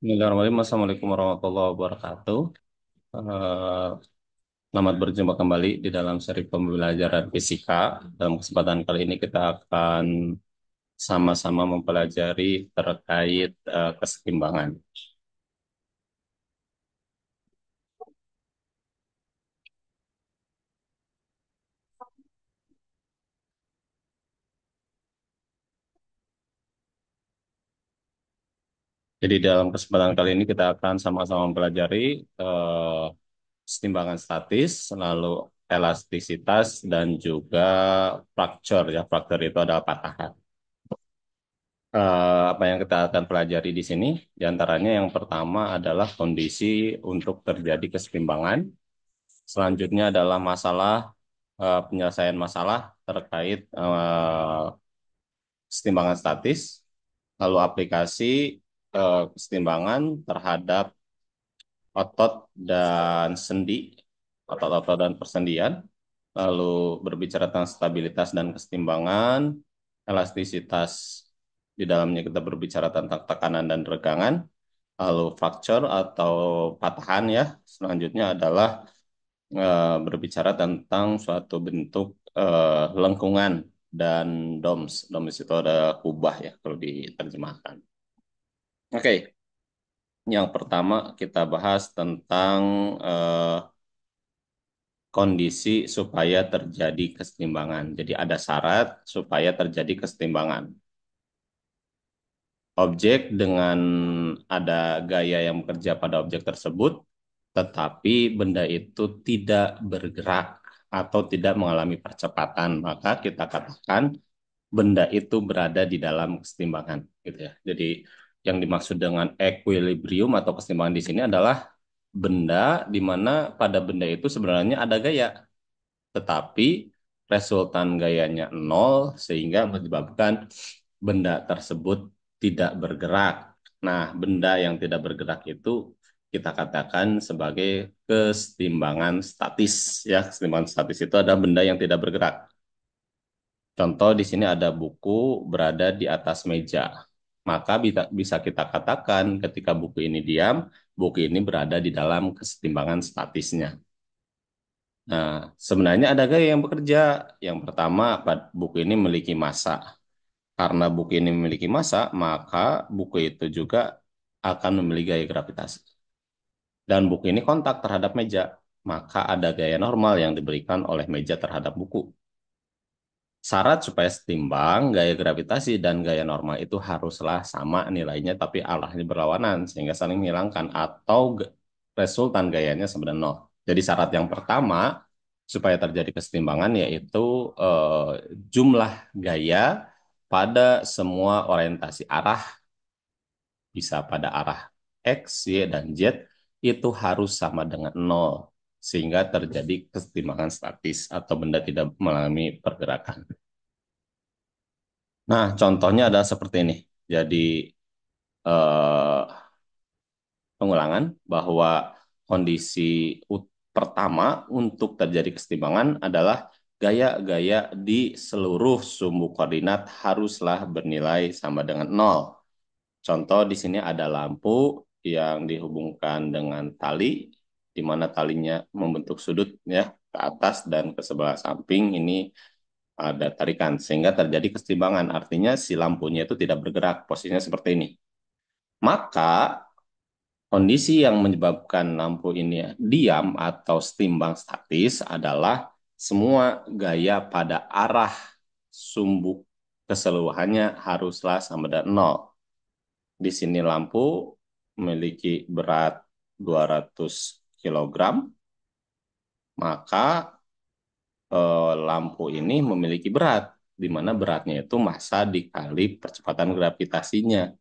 Bismillahirrahmanirrahim. Assalamualaikum warahmatullahi wabarakatuh. Eh, Selamat berjumpa kembali di dalam seri pembelajaran fisika. Dalam kesempatan kali ini kita akan sama-sama mempelajari terkait kesetimbangan. Jadi dalam kesempatan kali ini kita akan sama-sama mempelajari eh, kesetimbangan statis, lalu elastisitas, dan juga fracture. Ya, fracture itu adalah patahan. Apa yang kita akan pelajari di sini, di antaranya yang pertama adalah kondisi untuk terjadi kesetimbangan. Selanjutnya adalah masalah penyelesaian masalah terkait kesetimbangan statis, lalu aplikasi kesetimbangan terhadap otot dan sendi, otot-otot dan persendian, lalu berbicara tentang stabilitas dan kesetimbangan, elastisitas, di dalamnya kita berbicara tentang tekanan dan regangan, lalu fracture atau patahan ya. Selanjutnya adalah berbicara tentang suatu bentuk lengkungan dan DOMS. DOMS itu ada kubah ya kalau diterjemahkan. Oke, yang pertama kita bahas tentang eh, kondisi supaya terjadi kesetimbangan. Jadi ada syarat supaya terjadi kesetimbangan. Objek dengan ada gaya yang bekerja pada objek tersebut, tetapi benda itu tidak bergerak atau tidak mengalami percepatan, maka kita katakan benda itu berada di dalam kesetimbangan, gitu ya. Jadi yang dimaksud dengan equilibrium atau kesetimbangan di sini adalah benda di mana pada benda itu sebenarnya ada gaya, tetapi resultan gayanya nol sehingga menyebabkan benda tersebut tidak bergerak. Nah, benda yang tidak bergerak itu kita katakan sebagai kesetimbangan statis ya. Kesetimbangan statis itu ada benda yang tidak bergerak. Contoh di sini ada buku berada di atas meja. Maka bisa kita katakan ketika buku ini diam, buku ini berada di dalam kesetimbangan statisnya. Nah, sebenarnya ada gaya yang bekerja. Yang pertama, buku ini memiliki massa. Karena buku ini memiliki massa, maka buku itu juga akan memiliki gaya gravitasi. Dan buku ini kontak terhadap meja, maka ada gaya normal yang diberikan oleh meja terhadap buku. Syarat supaya setimbang, gaya gravitasi dan gaya normal itu haruslah sama nilainya, tapi arahnya berlawanan, sehingga saling menghilangkan, atau resultan gayanya sama dengan nol. Jadi syarat yang pertama, supaya terjadi kesetimbangan, yaitu eh, jumlah gaya pada semua orientasi arah, bisa pada arah X, Y, dan Z, itu harus sama dengan nol, sehingga terjadi kesetimbangan statis atau benda tidak mengalami pergerakan. Nah, contohnya adalah seperti ini. Jadi, eh, pengulangan bahwa kondisi pertama untuk terjadi kesetimbangan adalah gaya-gaya di seluruh sumbu koordinat haruslah bernilai sama dengan nol. Contoh di sini ada lampu yang dihubungkan dengan tali, di mana talinya membentuk sudut ya ke atas dan ke sebelah samping ini ada tarikan sehingga terjadi kesetimbangan. Artinya si lampunya itu tidak bergerak, posisinya seperti ini. Maka kondisi yang menyebabkan lampu ini diam atau setimbang statis adalah semua gaya pada arah sumbu keseluruhannya haruslah sama dengan nol. Di sini lampu memiliki berat 200 kilogram, maka lampu ini memiliki berat, di mana beratnya itu massa dikali percepatan gravitasinya.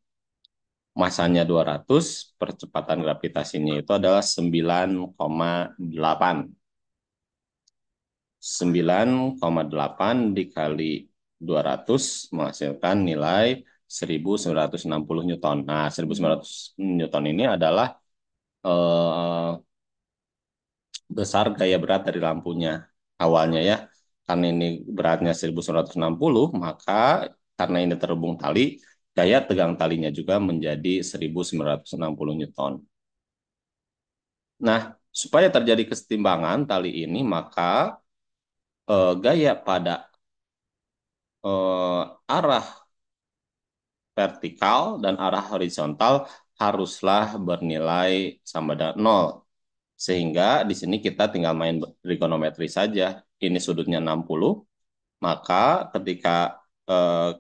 Massanya 200, percepatan gravitasinya itu adalah 9,8. 9,8 dikali 200 menghasilkan nilai 1960 Newton. Nah, 1900 Newton ini adalah eh, besar gaya berat dari lampunya awalnya ya. Karena ini beratnya 1960, maka karena ini terhubung tali, Gaya tegang talinya juga menjadi 1960 Newton. Nah, supaya terjadi kesetimbangan tali ini, maka gaya pada arah vertikal dan arah horizontal haruslah bernilai sama dengan nol. Sehingga di sini kita tinggal main trigonometri saja. Ini sudutnya 60, maka ketika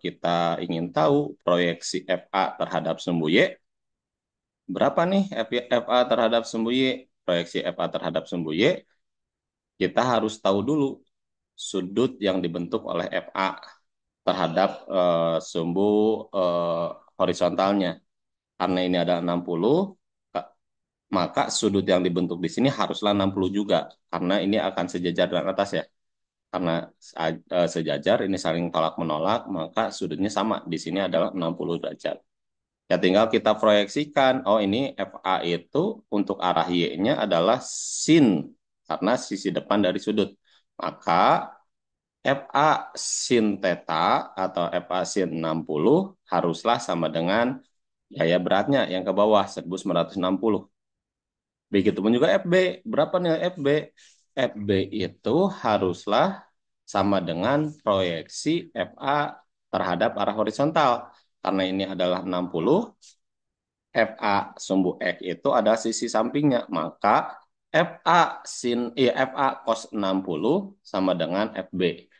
kita ingin tahu proyeksi FA terhadap sumbu Y, berapa nih FA terhadap sumbu Y? Proyeksi FA terhadap sumbu Y, kita harus tahu dulu sudut yang dibentuk oleh FA terhadap sumbu eh, horizontalnya. Karena ini adalah 60, maka sudut yang dibentuk di sini haruslah 60 juga. Karena ini akan sejajar dengan atas ya. Karena sejajar, ini saling tolak menolak, maka sudutnya sama. Di sini adalah 60 derajat. Ya tinggal kita proyeksikan, oh ini FA itu untuk arah Y-nya adalah sin, karena sisi depan dari sudut. Maka FA sin theta atau FA sin 60 haruslah sama dengan gaya beratnya yang ke bawah 1960. Begitupun juga FB. Berapa nilai FB? FB itu haruslah sama dengan proyeksi FA terhadap arah horizontal. Karena ini adalah 60, FA sumbu X itu adalah sisi sampingnya. Maka FA cos 60 sama dengan FB.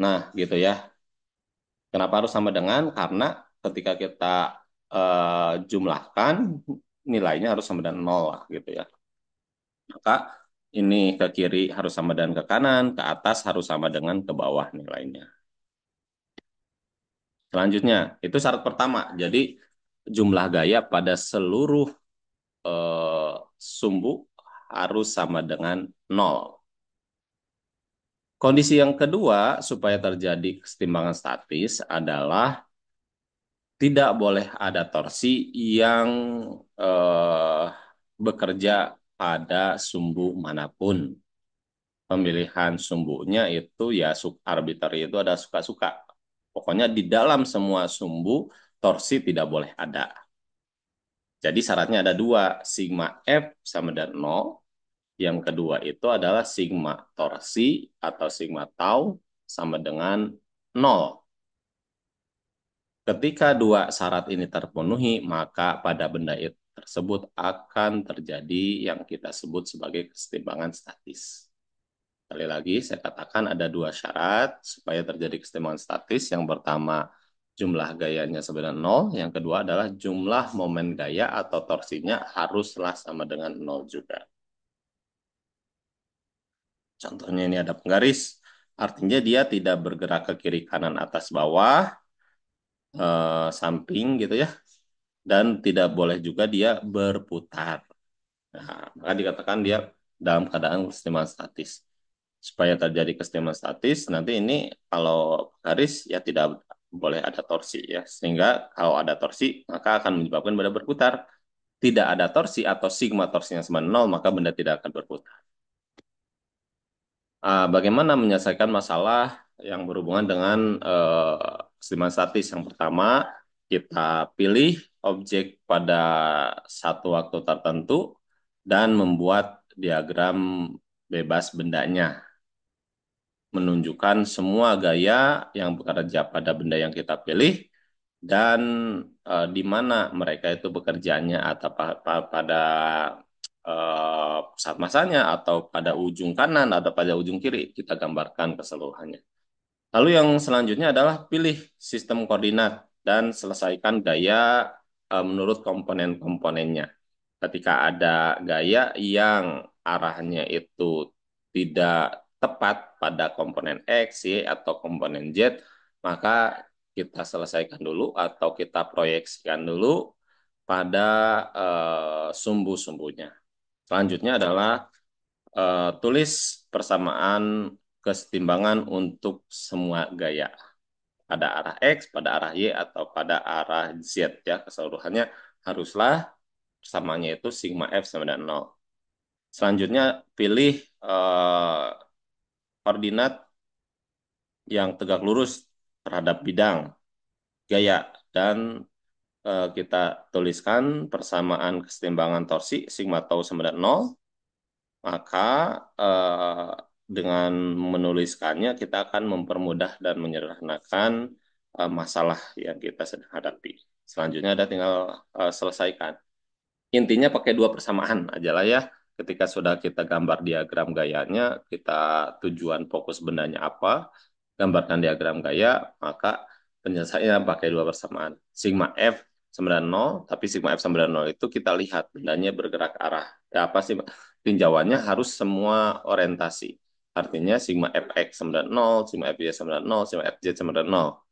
Nah, gitu ya. Kenapa harus sama dengan? Karena ketika kita jumlahkan, nilainya harus sama dengan nol lah, gitu ya. Maka ini ke kiri harus sama dengan ke kanan, ke atas harus sama dengan ke bawah nilainya. Selanjutnya, itu syarat pertama. Jadi jumlah gaya pada seluruh eh, sumbu harus sama dengan nol. Kondisi yang kedua supaya terjadi kesetimbangan statis adalah tidak boleh ada torsi yang eh, bekerja pada sumbu manapun. Pemilihan sumbunya itu ya arbitrary itu ada suka-suka. Pokoknya di dalam semua sumbu torsi tidak boleh ada. Jadi syaratnya ada dua, sigma F sama dengan nol. Yang kedua itu adalah sigma torsi atau sigma tau sama dengan nol. Ketika dua syarat ini terpenuhi, maka pada benda itu tersebut akan terjadi yang kita sebut sebagai kesetimbangan statis. Sekali lagi, saya katakan ada dua syarat supaya terjadi kesetimbangan statis. Yang pertama, jumlah gayanya sebenarnya nol. Yang kedua adalah jumlah momen gaya atau torsinya haruslah sama dengan nol juga. Contohnya ini ada penggaris, artinya dia tidak bergerak ke kiri, kanan, atas, bawah, samping gitu ya. Dan tidak boleh juga dia berputar. Nah, maka dikatakan dia dalam keadaan kesetimbangan statis. Supaya terjadi kesetimbangan statis, nanti ini kalau garis ya tidak boleh ada torsi ya. Sehingga kalau ada torsi, maka akan menyebabkan benda berputar. Tidak ada torsi atau sigma torsinya sama nol, maka benda tidak akan berputar. Bagaimana menyelesaikan masalah yang berhubungan dengan kesetimbangan statis? Yang pertama, kita pilih objek pada satu waktu tertentu dan membuat diagram bebas bendanya, menunjukkan semua gaya yang bekerja pada benda yang kita pilih dan di mana mereka itu bekerjanya atau pada pusat masanya atau pada ujung kanan atau pada ujung kiri kita gambarkan keseluruhannya. Lalu yang selanjutnya adalah pilih sistem koordinat dan selesaikan gaya menurut komponen-komponennya. Ketika ada gaya yang arahnya itu tidak tepat pada komponen X, Y, atau komponen Z, maka kita selesaikan dulu atau kita proyeksikan dulu pada sumbu-sumbunya. Selanjutnya adalah tulis persamaan kesetimbangan untuk semua gaya pada arah X, pada arah Y, atau pada arah Z ya. Keseluruhannya haruslah persamaannya itu sigma F sama dengan nol. Selanjutnya pilih koordinat yang tegak lurus terhadap bidang gaya. dan kita tuliskan persamaan kesetimbangan torsi sigma tau sama dengan nol, maka eh, dengan menuliskannya kita akan mempermudah dan menyederhanakan masalah yang kita sedang hadapi. Selanjutnya ada tinggal selesaikan. Intinya pakai dua persamaan aja lah ya. Ketika sudah kita gambar diagram gayanya, kita tujuan fokus bendanya apa, gambarkan diagram gaya, maka penyelesaiannya pakai dua persamaan. Sigma F sama dengan 0, tapi sigma F sama dengan 0 itu kita lihat bendanya bergerak arah. Ya apa sih? Tinjauannya harus semua orientasi. Artinya sigma Fx sama dengan 0, sigma Fy sama dengan 0, sigma Fz sama dengan 0.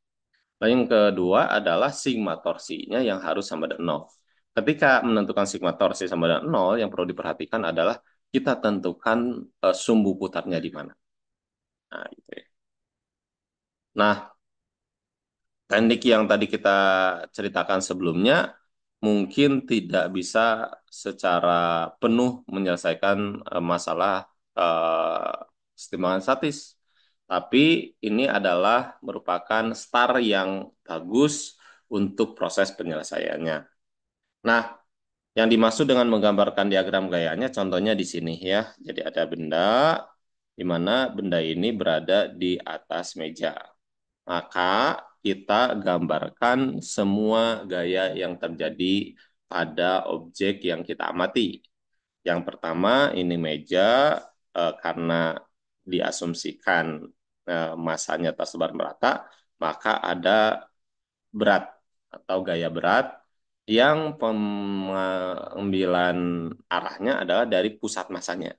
Lalu yang kedua adalah sigma torsinya yang harus sama dengan 0. Ketika menentukan sigma torsi sama dengan 0, yang perlu diperhatikan adalah kita tentukan sumbu putarnya di mana. Nah, gitu ya. Nah, teknik yang tadi kita ceritakan sebelumnya mungkin tidak bisa secara penuh menyelesaikan masalah eh, kesetimbangan statis. Tapi ini adalah merupakan start yang bagus untuk proses penyelesaiannya. Nah, yang dimaksud dengan menggambarkan diagram gayanya, contohnya di sini ya. Jadi ada benda, di mana benda ini berada di atas meja. Maka kita gambarkan semua gaya yang terjadi pada objek yang kita amati. Yang pertama, ini meja, karena diasumsikan masanya tersebar merata, maka ada berat atau gaya berat yang pengambilan arahnya adalah dari pusat masanya.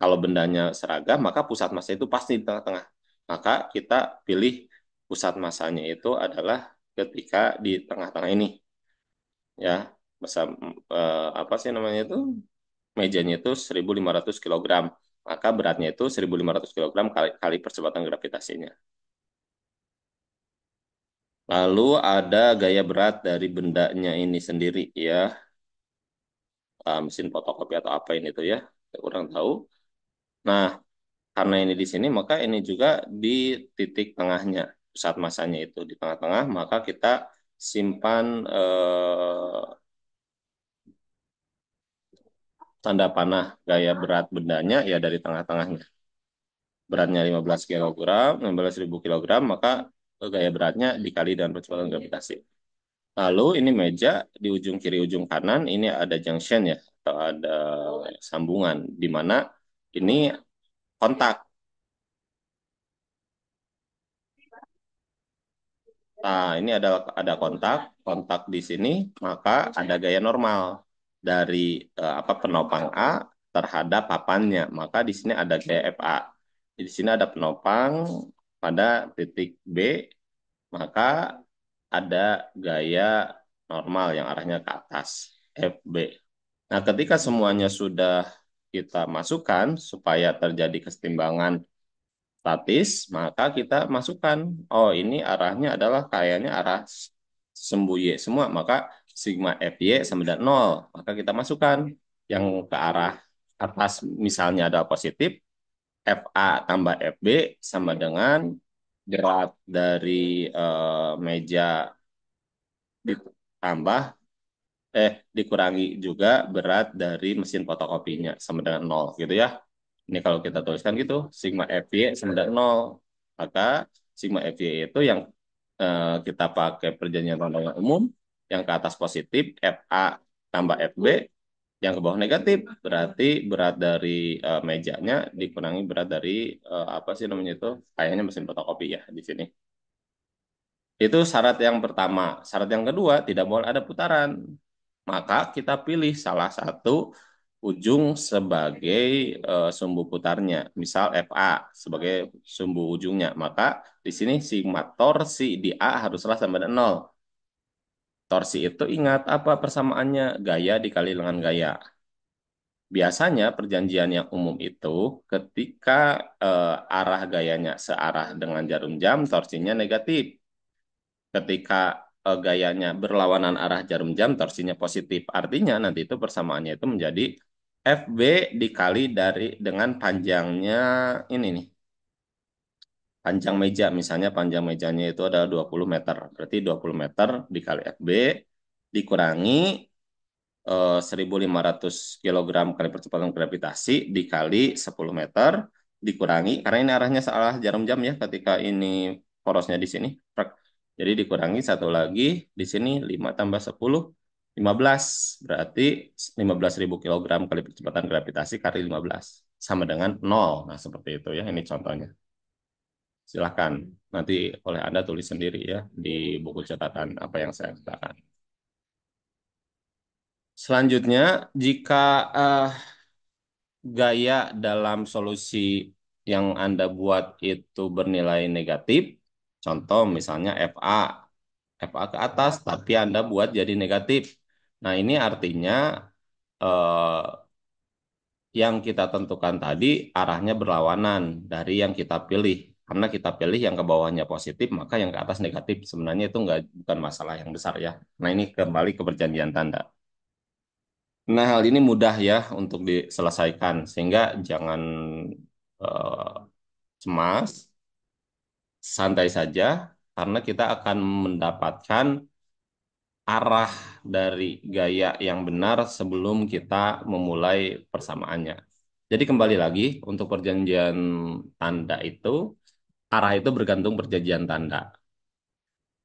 Kalau bendanya seragam, maka pusat massa itu pasti di tengah-tengah. Maka kita pilih pusat massanya itu adalah ketika di tengah-tengah ini, ya. Masa apa sih namanya itu? Mejanya itu 1.500 kilogram. Maka beratnya itu 1.500 kilogram kali percepatan gravitasinya. Lalu ada gaya berat dari bendanya ini sendiri ya, mesin fotokopi atau apa ini tuh ya, kurang tahu. Nah, karena ini di sini, maka ini juga di titik tengahnya, pusat masanya itu di tengah-tengah, maka kita simpan tanda panah gaya berat bendanya ya dari tengah-tengahnya. Beratnya 15 kilogram, 15.000 kilogram, maka gaya beratnya dikali dengan percepatan gravitasi. Lalu ini meja di ujung kiri ujung kanan ini ada junction ya atau ada sambungan di mana ini kontak. Nah, ini ada kontak, kontak di sini maka ada gaya normal dari apa penopang A terhadap papannya. Maka di sini ada gaya FA. Di sini ada penopang pada titik B, maka ada gaya normal yang arahnya ke atas FB. Nah, ketika semuanya sudah kita masukkan supaya terjadi kesetimbangan statis, maka kita masukkan, oh ini arahnya adalah kayaknya arah sembu Y semua, maka sigma FY sama dengan 0. Maka kita masukkan yang ke arah atas misalnya ada positif, FA tambah FB sama dengan berat dari meja ditambah dikurangi juga berat dari mesin fotokopinya sama dengan 0 gitu ya. Ini kalau kita tuliskan gitu, sigma FY sama dengan 0. Maka sigma FY itu yang kita pakai perjanjian tanda umum, yang ke atas positif, FA tambah FB, yang ke bawah negatif, berarti berat dari mejanya dikurangi berat dari apa sih namanya itu, kayaknya mesin fotokopi ya di sini. Itu syarat yang pertama. Syarat yang kedua, tidak boleh ada putaran. Maka kita pilih salah satu ujung sebagai sumbu putarnya. Misal FA sebagai sumbu ujungnya. Maka di sini sigma torsi di A haruslah sama dengan 0. Torsi itu ingat apa persamaannya? Gaya dikali dengan gaya. Biasanya perjanjian yang umum itu ketika arah gayanya searah dengan jarum jam, torsinya negatif. Ketika gayanya berlawanan arah jarum jam, torsinya positif. Artinya nanti itu persamaannya itu menjadi FB dikali dari dengan panjangnya ini nih. panjang meja. Misalnya panjang mejanya itu adalah 20 meter. Berarti 20 meter dikali FB dikurangi 1.500 kilogram kali percepatan gravitasi dikali 10 meter dikurangi, karena ini arahnya salah jarum jam ya ketika ini porosnya di sini. Jadi dikurangi satu lagi di sini 5 tambah 10, 15. Berarti 15.000 kilogram kali percepatan gravitasi kali 15 sama dengan nol. Nah, seperti itu ya, ini contohnya. Silahkan nanti oleh Anda tulis sendiri ya di buku catatan apa yang saya katakan. Selanjutnya, jika eh, gaya dalam solusi yang Anda buat itu bernilai negatif, contoh misalnya FA ke atas, tapi Anda buat jadi negatif. Nah, ini artinya eh, yang kita tentukan tadi arahnya berlawanan dari yang kita pilih. Karena kita pilih yang ke bawahnya positif, maka yang ke atas negatif. Sebenarnya itu bukan masalah yang besar ya. Nah, ini kembali ke perjanjian tanda. Nah, hal ini mudah ya untuk diselesaikan, sehingga jangan eh, cemas, santai saja, karena kita akan mendapatkan arah dari gaya yang benar sebelum kita memulai persamaannya. Jadi kembali lagi, untuk perjanjian tanda itu, arah itu bergantung perjanjian tanda.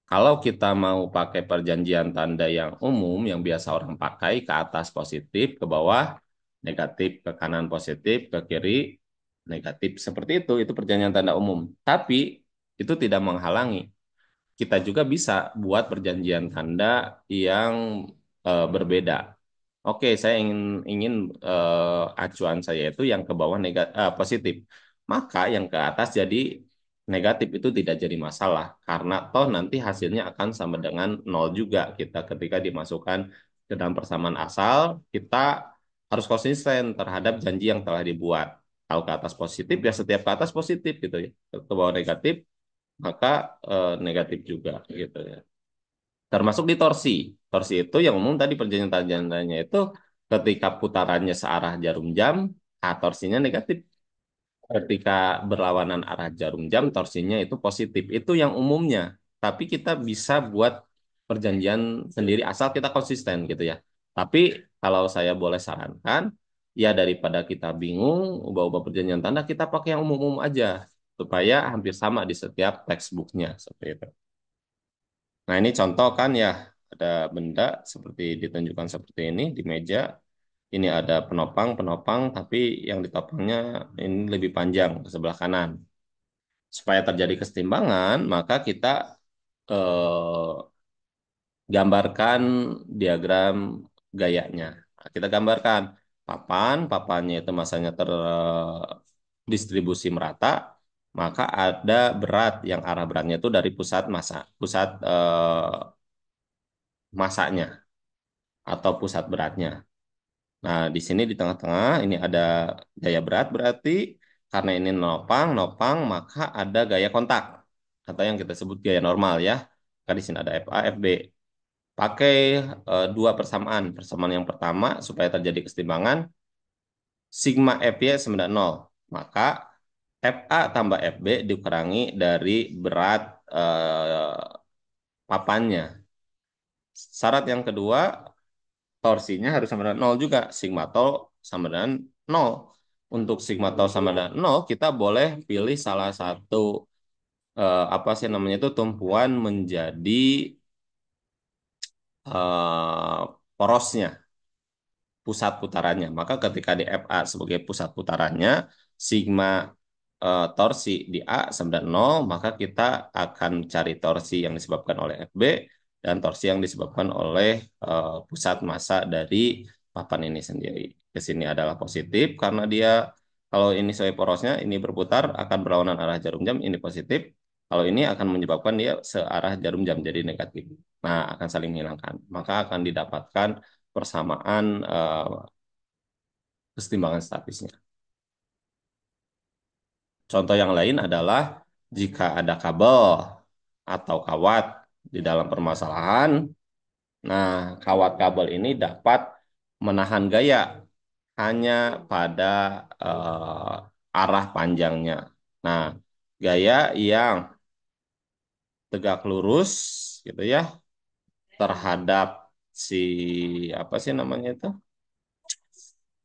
Kalau kita mau pakai perjanjian tanda yang umum, yang biasa orang pakai, ke atas positif, ke bawah negatif, ke kanan positif, ke kiri negatif. Seperti itu perjanjian tanda umum. Tapi itu tidak menghalangi. Kita juga bisa buat perjanjian tanda yang berbeda. Oke, saya ingin ingin acuan saya itu yang ke bawah positif. Maka yang ke atas jadi negatif itu tidak jadi masalah karena toh nanti hasilnya akan sama dengan nol juga kita ketika dimasukkan ke dalam persamaan asal, kita harus konsisten terhadap janji yang telah dibuat. Kalau ke atas positif ya setiap ke atas positif gitu ya. Ke bawah negatif maka negatif juga gitu ya. Termasuk di torsi. Torsi itu yang umum tadi perjanjian tandanya itu ketika putarannya searah jarum jam, torsinya negatif. Ketika berlawanan arah jarum jam, torsinya itu positif. Itu yang umumnya. Tapi kita bisa buat perjanjian sendiri asal kita konsisten gitu ya. Tapi kalau saya boleh sarankan, ya daripada kita bingung, ubah-ubah perjanjian tanda, kita pakai yang umum-umum aja. Supaya hampir sama di setiap textbooknya. Seperti itu. Nah, ini contoh kan ya, ada benda seperti ditunjukkan seperti ini di meja. Ini ada penopang, tapi yang ditopangnya ini lebih panjang ke sebelah kanan. Supaya terjadi kesetimbangan, maka kita eh, gambarkan diagram gayanya. Nah, kita gambarkan papannya itu masanya terdistribusi merata, maka ada berat yang arah beratnya itu dari pusat masanya atau pusat beratnya. Nah, di sini di tengah-tengah ini ada gaya berat berarti karena ini nopang, maka ada gaya kontak atau yang kita sebut gaya normal ya. Maka di sini ada FA, FB. Pakai dua persamaan. Persamaan yang pertama supaya terjadi kesetimbangan sigma FY sama dengan nol. Maka FA tambah FB dikurangi dari berat papannya. Syarat yang kedua torsinya harus sama dengan nol juga. Sigma tol sama dengan nol. Untuk sigma tol sama dengan nol, kita boleh pilih salah satu apa sih namanya itu tumpuan menjadi porosnya, pusat putarannya. Maka ketika di FA sebagai pusat putarannya, sigma torsi di A sama dengan nol, maka kita akan cari torsi yang disebabkan oleh FB dan torsi yang disebabkan oleh pusat massa dari papan ini sendiri. Ke sini adalah positif karena dia kalau ini sesuai porosnya, ini berputar akan berlawanan arah jarum jam, ini positif. Kalau ini akan menyebabkan dia searah jarum jam jadi negatif. Nah, akan saling menghilangkan. Maka akan didapatkan persamaan kesetimbangan statisnya. Contoh yang lain adalah jika ada kabel atau kawat di dalam permasalahan, nah kawat kabel ini dapat menahan gaya hanya pada arah panjangnya. Nah, gaya yang tegak lurus gitu ya terhadap si apa sih namanya itu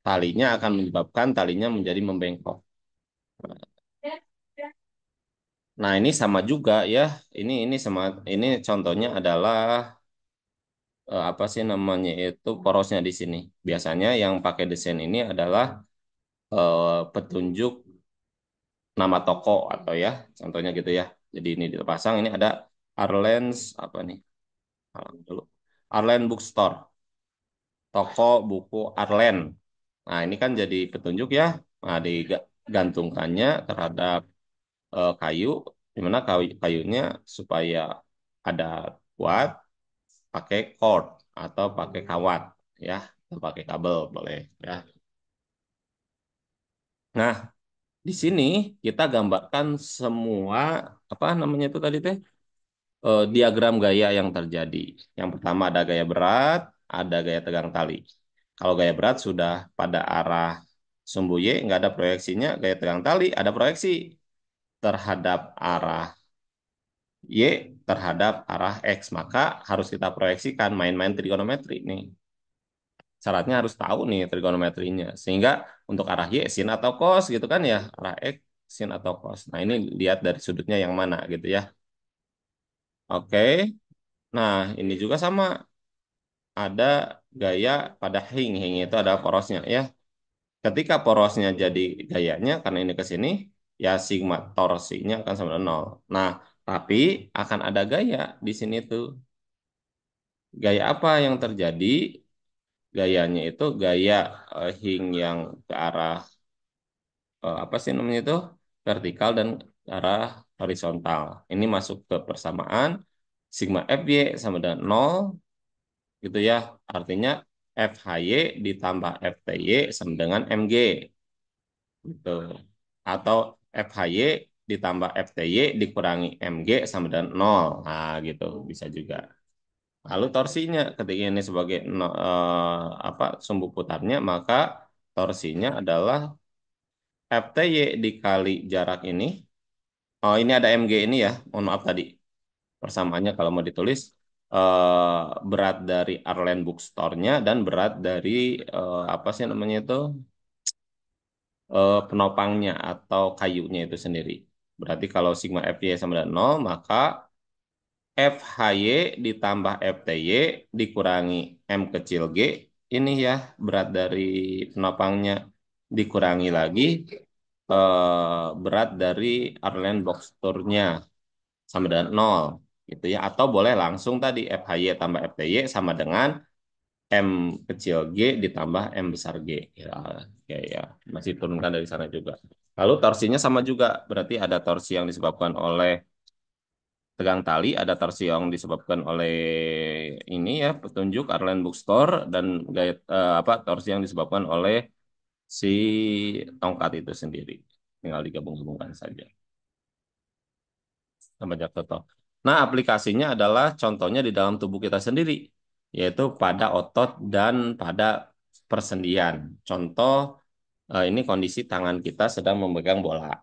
talinya akan menyebabkan talinya menjadi membengkok. Nah, ini sama juga ya. Ini sama ini contohnya adalah apa sih namanya itu porosnya di sini. Biasanya yang pakai desain ini adalah petunjuk nama toko atau ya, contohnya gitu ya. Jadi ini dipasang ini ada Arlen's apa nih? Halang dulu. Arlen Bookstore, toko buku Arlen. Nah, ini kan jadi petunjuk ya. Nah, digantungkannya terhadap kayu, dimana kayunya supaya ada kuat pakai cord atau pakai kawat ya, atau pakai kabel boleh ya. Nah, di sini kita gambarkan semua apa namanya itu tadi teh diagram gaya yang terjadi. Yang pertama ada gaya berat, ada gaya tegang tali. Kalau gaya berat sudah pada arah sumbu Y, nggak ada proyeksinya. Gaya tegang tali ada proyeksi terhadap arah Y terhadap arah X. Maka harus kita proyeksikan main-main trigonometri nih. Syaratnya harus tahu nih trigonometrinya. Sehingga untuk arah Y, sin atau cos gitu kan ya. Arah X, sin atau cos. Nah ini lihat dari sudutnya yang mana gitu ya. Oke. Nah ini juga sama. Ada gaya pada hing. Hing itu ada porosnya ya. Ketika porosnya jadi gayanya, karena ini ke sini, ya sigma torsinya akan sama dengan nol. Nah, tapi akan ada gaya di sini tuh. Gaya apa yang terjadi? Gayanya itu gaya hing yang ke arah apa sih namanya itu vertikal dan ke arah horizontal. Ini masuk ke persamaan sigma FY sama dengan nol gitu ya. Artinya FHY ditambah FTY sama dengan MG gitu. Atau FHY ditambah FTY dikurangi MG sama dengan nol. Nah, gitu bisa juga. Lalu torsinya ketika ini sebagai apa sumbu putarnya maka torsinya adalah FTY dikali jarak ini. Oh, ini ada MG ini ya. Mohon maaf tadi. Persamaannya kalau mau ditulis berat dari Arlen Bookstore-nya dan berat dari apa sih namanya itu penopangnya atau kayunya itu sendiri. Berarti kalau sigma FY sama dengan nol maka FHY ditambah FTY dikurangi M kecil g ini ya berat dari penopangnya dikurangi lagi berat dari Arlen Box Tour-nya sama dengan nol gitu ya atau boleh langsung tadi FHY tambah FTY sama dengan M kecil g ditambah M besar G ya ya, ya. Masih turunkan dari sana juga lalu torsinya sama juga berarti ada torsi yang disebabkan oleh tegang tali ada torsi yang disebabkan oleh ini ya petunjuk Arlen Bookstore dan gaya apa torsi yang disebabkan oleh si tongkat itu sendiri tinggal digabung-gabungkan saja sama total. Nah, aplikasinya adalah contohnya di dalam tubuh kita sendiri, yaitu pada otot dan pada persendian. Contoh, ini kondisi tangan kita sedang memegang bola.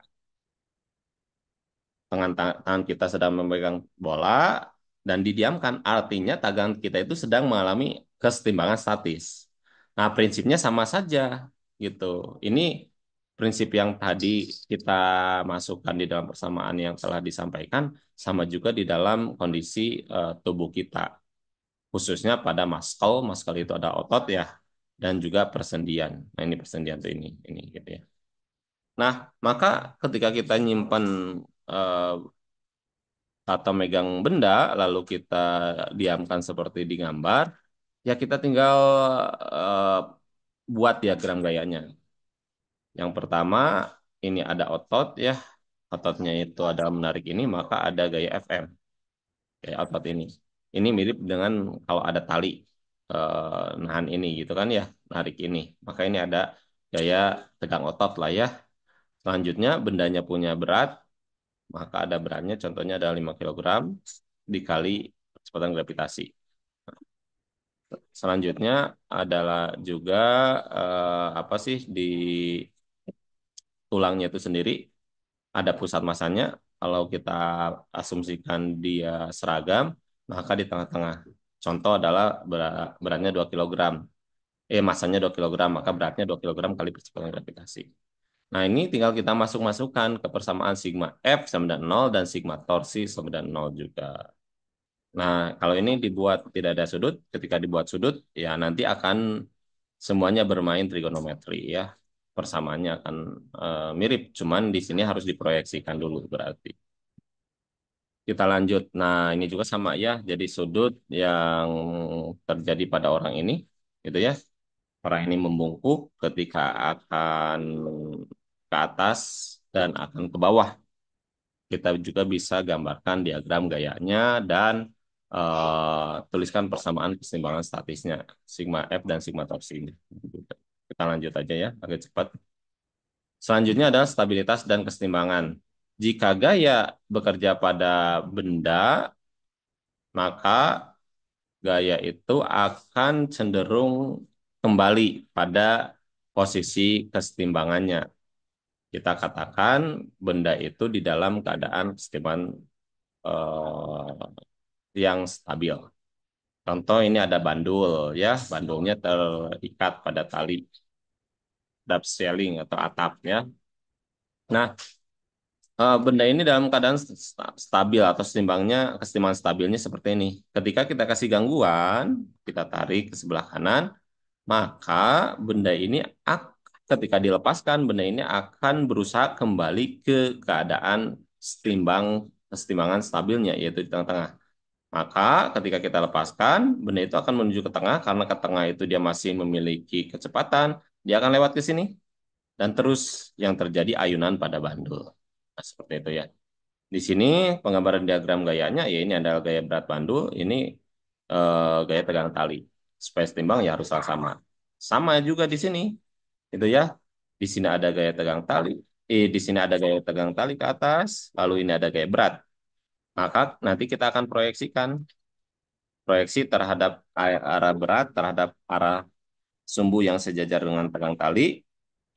Tangan kita sedang memegang bola dan didiamkan, artinya tangan kita itu sedang mengalami kesetimbangan statis. Nah, prinsipnya sama saja, gitu. Ini prinsip yang tadi kita masukkan di dalam persamaan yang telah disampaikan, sama juga di dalam kondisi tubuh kita, khususnya pada muscle. Muscle itu ada otot ya, dan juga persendian. Nah, ini persendian tuh ini gitu ya. Nah, maka ketika kita nyimpan eh, atau megang benda, lalu kita diamkan seperti di gambar, ya kita tinggal eh, buat diagram gayanya. Yang pertama, ini ada otot ya, ototnya itu ada menarik ini, maka ada gaya FM, kayak otot ini. Ini mirip dengan kalau ada tali nahan ini gitu kan ya, narik ini. Maka ini ada gaya tegang otot lah ya. Selanjutnya, bendanya punya berat, maka ada beratnya, contohnya ada 5 kilogram dikali kecepatan gravitasi. Selanjutnya adalah juga apa sih di tulangnya itu sendiri ada pusat masanya kalau kita asumsikan dia seragam, maka di tengah-tengah. Contoh adalah beratnya 2 kilogram. Masanya 2 kilogram, maka beratnya 2 kilogram kali percepatan gravitasi. Nah, ini tinggal kita masuk-masukkan ke persamaan sigma F sama dengan nol dan sigma torsi sama dengan nol juga. Nah, kalau ini dibuat tidak ada sudut, ketika dibuat sudut, ya nanti akan semuanya bermain trigonometri ya. Persamaannya akan mirip, cuman di sini harus diproyeksikan dulu berarti. Kita lanjut. Nah, ini juga sama ya. Jadi sudut yang terjadi pada orang ini, gitu ya. Orang ini membungkuk ketika akan ke atas dan akan ke bawah. Kita juga bisa gambarkan diagram gayanya dan tuliskan persamaan keseimbangan statisnya, sigma F dan sigma torsi. Kita lanjut aja ya, agak cepat. Selanjutnya adalah stabilitas dan keseimbangan. Jika gaya bekerja pada benda, maka gaya itu akan cenderung kembali pada posisi kesetimbangannya. Kita katakan benda itu di dalam keadaan kesetimbangan yang stabil. Contoh ini ada bandul ya, bandulnya terikat pada tali ceiling atau atap ya. Nah, benda ini dalam keadaan stabil atau kesetimbangan stabilnya seperti ini. Ketika kita kasih gangguan, kita tarik ke sebelah kanan, maka benda ini ketika dilepaskan, benda ini akan berusaha kembali ke keadaan kesetimbangan stabilnya, yaitu di tengah-tengah. Maka ketika kita lepaskan, benda itu akan menuju ke tengah, karena ke tengah itu dia masih memiliki kecepatan, dia akan lewat ke sini, dan terus yang terjadi ayunan pada bandul. Nah, seperti itu ya. Di sini penggambaran diagram gayanya, ya ini adalah gaya berat bandul, ini gaya tegang tali. Supaya setimbang ya harus sama. Sama juga di sini, itu ya. Di sini ada gaya tegang tali, di sini ada gaya tegang tali ke atas, lalu ini ada gaya berat. Maka nanti kita akan proyeksi terhadap arah berat terhadap arah sumbu yang sejajar dengan tegang tali,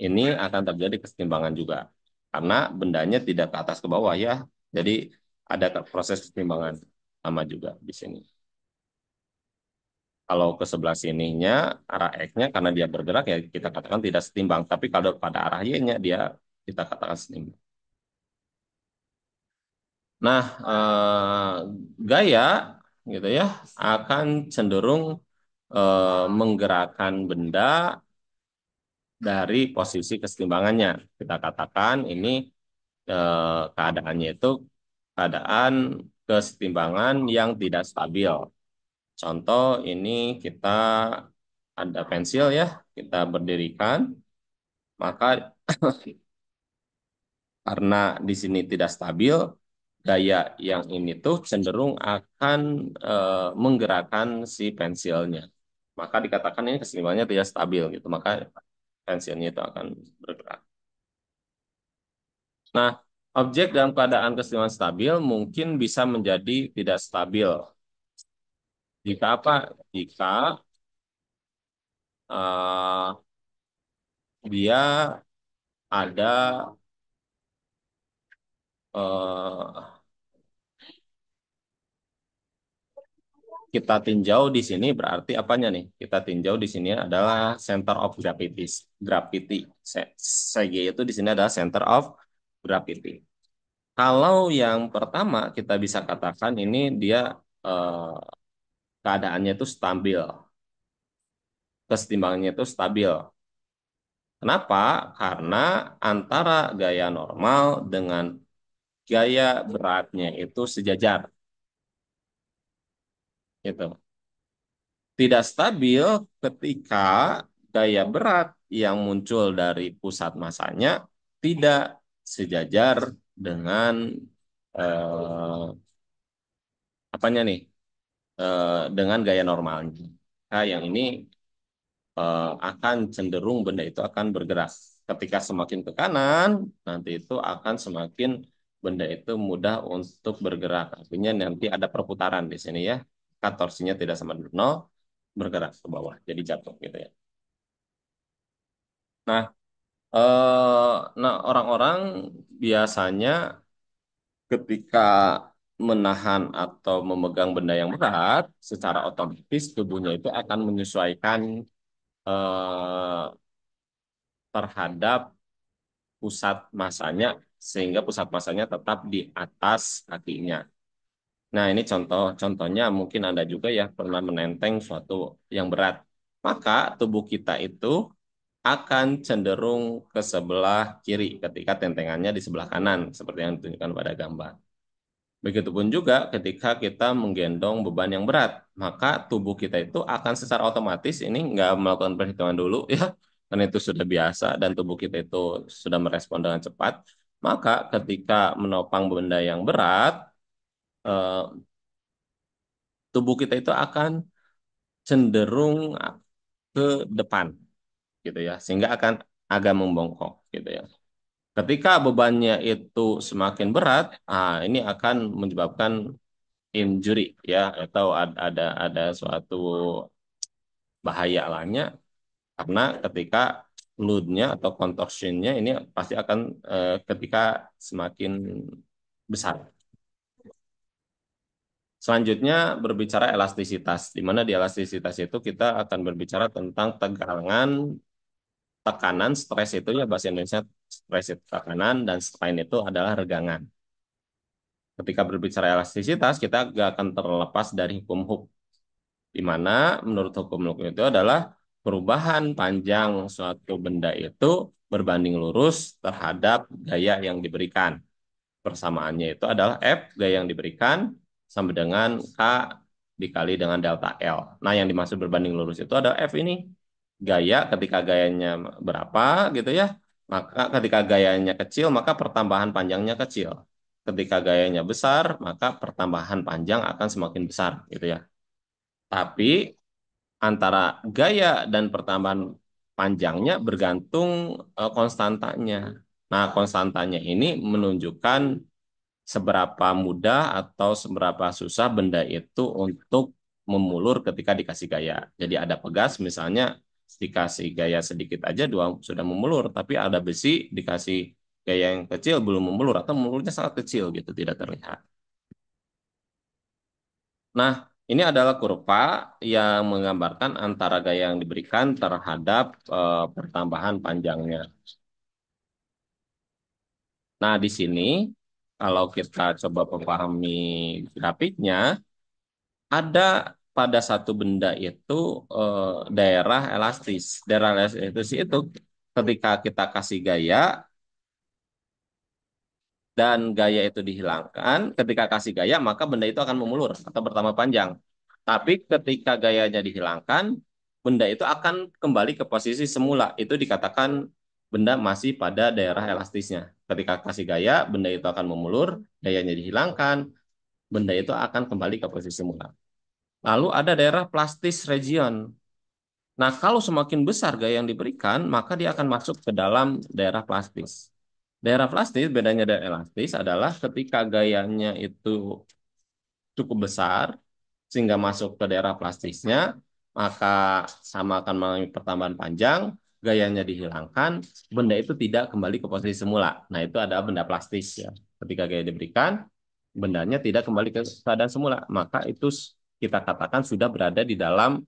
ini akan terjadi kesetimbangan juga. Karena bendanya tidak ke atas ke bawah ya. Jadi ada proses kesetimbangan sama juga di sini. Kalau ke sebelah sininya, arah X-nya karena dia bergerak ya kita katakan tidak setimbang. Tapi kalau pada arah Y-nya dia kita katakan setimbang. Nah, gaya gitu ya akan cenderung menggerakkan benda dari posisi kesetimbangannya. Kita katakan ini keadaannya itu keadaan kesetimbangan yang tidak stabil. Contoh ini kita ada pensil ya, kita berdirikan, maka karena di sini tidak stabil, gaya yang ini tuh cenderung akan menggerakkan si pensilnya. Maka dikatakan ini kesetimbangannya tidak stabil gitu, maka pensilnya itu akan bergerak. Nah, objek dalam keadaan kesetimbangan stabil mungkin bisa menjadi tidak stabil. Jika apa? Jika eh, dia ada eh, kita tinjau di sini berarti apanya nih? Kita tinjau di sini adalah center of gravity. Gravity. CG itu di sini adalah center of gravity. Kalau yang pertama kita bisa katakan ini dia eh, keadaannya itu stabil, kesetimbangannya itu stabil. Kenapa? Karena antara gaya normal dengan gaya beratnya itu sejajar. Gitu. Tidak stabil ketika gaya berat yang muncul dari pusat masanya tidak sejajar dengan eh, apanya nih? Dengan gaya normalnya. Nah, yang ini akan cenderung benda itu akan bergerak. Ketika semakin ke kanan, nanti itu akan semakin benda itu mudah untuk bergerak. Artinya nanti ada perputaran di sini ya. Torsinya tidak sama dengan nol, bergerak ke bawah. Jadi jatuh gitu ya. Nah, orang-orang biasanya ketika menahan atau memegang benda yang berat, secara otomatis tubuhnya itu akan menyesuaikan eh, terhadap pusat masanya, sehingga pusat masanya tetap di atas kakinya. Nah, ini contohnya mungkin Anda juga ya pernah menenteng suatu yang berat. Maka tubuh kita itu akan cenderung ke sebelah kiri ketika tentengannya di sebelah kanan, seperti yang ditunjukkan pada gambar. Begitupun juga ketika kita menggendong beban yang berat, maka tubuh kita itu akan secara otomatis ini nggak melakukan perhitungan dulu ya, karena itu sudah biasa dan tubuh kita itu sudah merespon dengan cepat. Maka ketika menopang benda yang berat, eh, tubuh kita itu akan cenderung ke depan gitu ya, sehingga akan agak membongkok gitu ya. Ketika bebannya itu semakin berat, ini akan menyebabkan injury ya, atau ada suatu bahaya lainnya, karena ketika load-nya atau contortion-nya ini pasti akan ketika semakin besar. Selanjutnya berbicara elastisitas, di mana di elastisitas itu kita akan berbicara tentang tegangan, tekanan, stres itu ya bahasa Indonesia stres itu tekanan dan strain itu adalah regangan. Ketika berbicara elastisitas, kita gak akan terlepas dari hukum Hooke, di mana menurut hukum Hooke itu adalah perubahan panjang suatu benda itu berbanding lurus terhadap gaya yang diberikan. Persamaannya itu adalah F, gaya yang diberikan, sama dengan K dikali dengan delta L. Nah, yang dimaksud berbanding lurus itu adalah F ini. Gaya, ketika gayanya berapa gitu ya, maka ketika gayanya kecil, maka pertambahan panjangnya kecil. Ketika gayanya besar, maka pertambahan panjang akan semakin besar gitu ya. Tapi antara gaya dan pertambahan panjangnya bergantung konstantanya. Nah, konstantanya ini menunjukkan seberapa mudah atau seberapa susah benda itu untuk memulur ketika dikasih gaya. Jadi ada pegas misalnya dikasih gaya sedikit aja dua sudah memulur, tapi ada besi dikasih gaya yang kecil belum memulur atau memulurnya sangat kecil gitu tidak terlihat. Nah, ini adalah kurva yang menggambarkan antara gaya yang diberikan terhadap pertambahan panjangnya. Nah, di sini kalau kita coba memahami grafiknya, ada pada satu benda itu daerah elastis. Daerah elastis itu ketika kita kasih gaya dan gaya itu dihilangkan, ketika kasih gaya maka benda itu akan memulur atau bertambah panjang. Tapi ketika gayanya dihilangkan, benda itu akan kembali ke posisi semula. Itu dikatakan benda masih pada daerah elastisnya. Ketika kasih gaya, benda itu akan memulur, gayanya dihilangkan, benda itu akan kembali ke posisi semula. Lalu ada daerah plastis region. Nah, kalau semakin besar gaya yang diberikan, maka dia akan masuk ke dalam daerah plastis. Daerah plastis, bedanya dari elastis adalah ketika gayanya itu cukup besar, sehingga masuk ke daerah plastisnya, maka sama akan mengalami pertambahan panjang, gayanya dihilangkan, benda itu tidak kembali ke posisi semula. Nah, itu adalah benda plastis ya. Ketika gaya diberikan, bendanya tidak kembali ke keadaan semula, maka itu kita katakan sudah berada di dalam